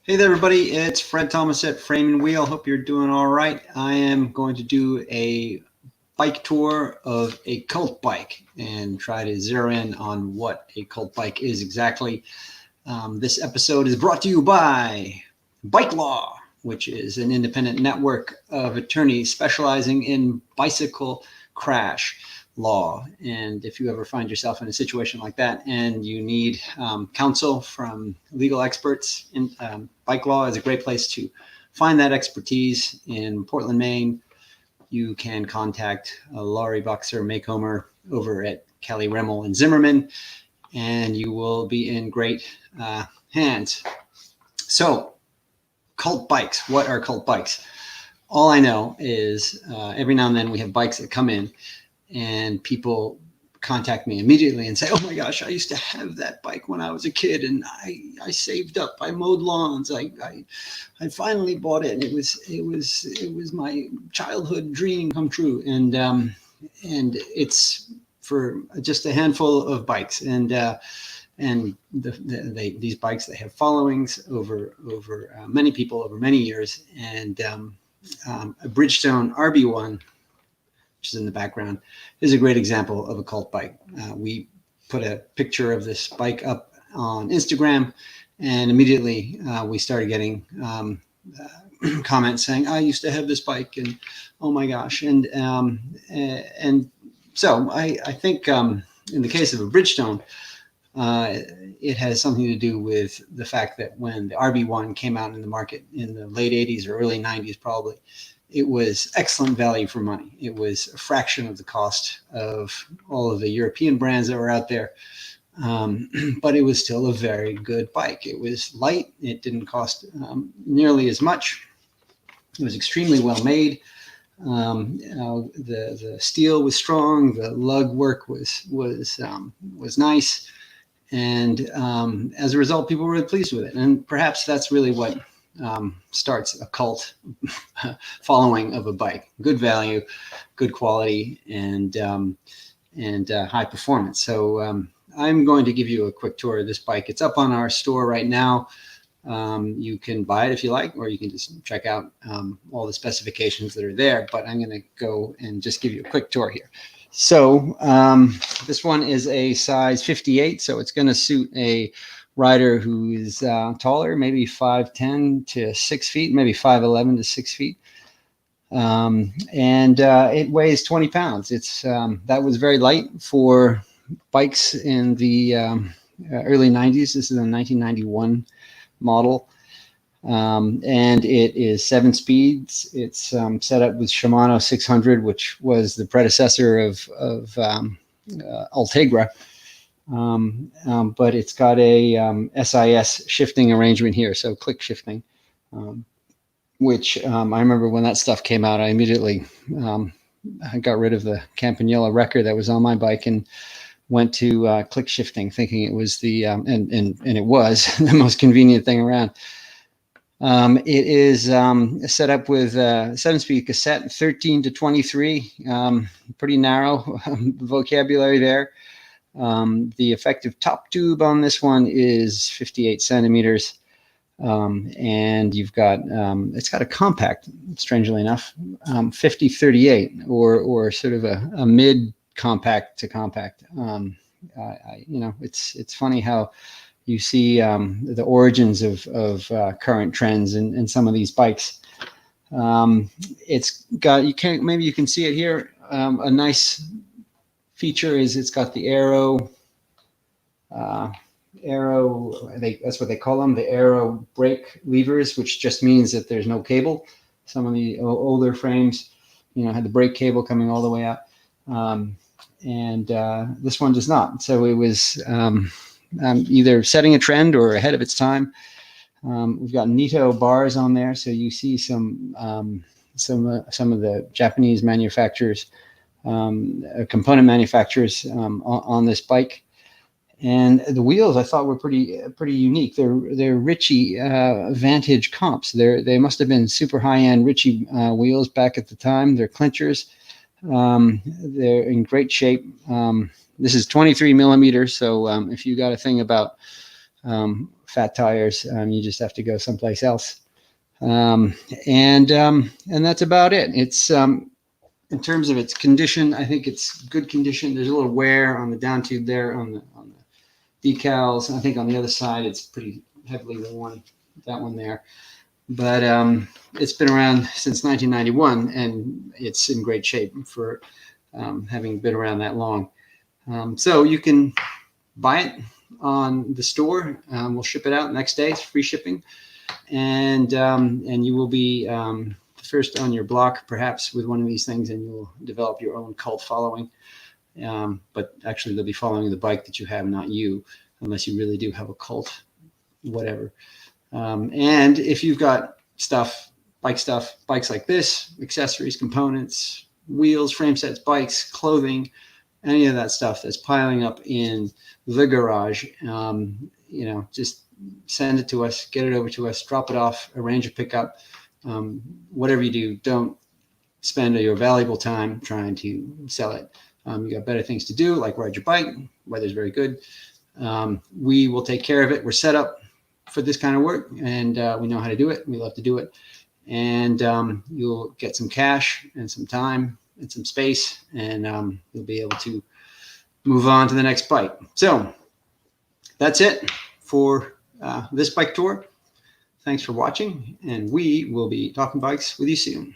Hey there, everybody. It's Fred Thomas at Frame and Wheel. Hope you're doing all right. I am going to do a bike tour of a cult bike and try to zero in on what a cult bike is exactly. This episode is brought to you by Bike Law, which is an independent network of attorneys specializing in bicycle crash law. And if you ever find yourself in a situation like that and you need counsel from legal experts, Bike Law is a great place to find that expertise. In Portland, Maine, you can contact Laurie Boxer Maycomer over at Kelly Remmel and Zimmerman, and you will be in great hands. So, cult bikes. What are cult bikes? All I know is every now and then we have bikes that come in and people contact me immediately and say, oh my gosh, I used to have that bike when I was a kid and I saved up, I mowed lawns, I finally bought it, and it was my childhood dream come true. And it's for just a handful of bikes, and these bikes, they have followings over many people over many years. And a Bridgestone RB-1, which is in the background, is a great example of a cult bike. We put a picture of this bike up on Instagram, and immediately we started getting comments saying, I used to have this bike, and oh my gosh. And so I think in the case of a Bridgestone, it has something to do with the fact that when the RB-1 came out in the market in the late 80s or early 90s, probably, it was excellent value for money. It was a fraction of the cost of all of the European brands that were out there. But it was still a very good bike. It was light. It didn't cost nearly as much. It was extremely well made. The steel was strong. The lug work was nice. And as a result, people were really pleased with it. And perhaps that's really what starts a cult following of a bike. Good value, good quality, and high performance. So I'm going to give you a quick tour of this bike. It's up on our store right now. You can buy it if you like, or you can just check out all the specifications that are there. But I'm going to go and just give you a quick tour here. So this one is a size 58, so it's going to suit a rider who is taller, maybe 5'10" to 6 feet, maybe 5'11" to 6 feet. And it weighs 20 pounds. It's that was very light for bikes in the early 90s. This is a 1991 model. And it is 7 speeds. It's set up with Shimano 600, which was the predecessor of Ultegra. But it's got a SIS shifting arrangement here, so click shifting, which I remember when that stuff came out, I immediately I got rid of the Campanella wrecker that was on my bike and went to click shifting, thinking it was the and it was the most convenient thing around. It is set up with 7-speed cassette, 13 to 23, pretty narrow vocabulary there. The effective top tube on this one is 58 centimeters. And you've got, it's got a compact, strangely enough, 50-38, or sort of a mid compact to compact. It's funny how you see the origins of current trends in some of these bikes. It's got, maybe you can see it here. A nice feature is it's got the aero, that's what they call them, the aero brake levers, which just means that there's no cable. Some of the older frames, had the brake cable coming all the way out. And this one does not. So it was either setting a trend or ahead of its time. We've got Nito bars on there, so you see some of the Japanese manufacturers, component manufacturers on this bike. And the wheels I thought were pretty unique. They're Ritchie Vantage comps. They must have been super high-end Ritchie wheels back at the time. They're clinchers. They're in great shape. This is 23 millimeters. So if you got a thing about fat tires. You just have to go someplace else. And that's about it. It's in terms of its condition, I think it's good condition. There's a little wear on the down tube there on the decals. I think on the other side it's pretty heavily worn, that one there. But it's been around since 1991, and it's in great shape for having been around that long. So you can buy it on the store. We'll ship it out next day. It's free shipping, and you will be the first on your block, perhaps, with one of these things, and you'll develop your own cult following. But actually, they'll be following the bike that you have, not you, unless you really do have a cult, whatever. And if you've got bikes like this, accessories, components, wheels, frame sets, bikes, clothing, any of that stuff that's piling up in the garage, just send it to us, get it over to us, drop it off, arrange a pickup. Whatever you do, don't spend your valuable time trying to sell it. You got better things to do, like ride your bike. Weather's very good. We will take care of it. We're set up for this kind of work, and we know how to do it. We love to do it. And you'll get some cash and some time and some space, and you'll be able to move on to the next bike. So that's it for this bike tour. Thanks for watching, and we will be talking bikes with you soon.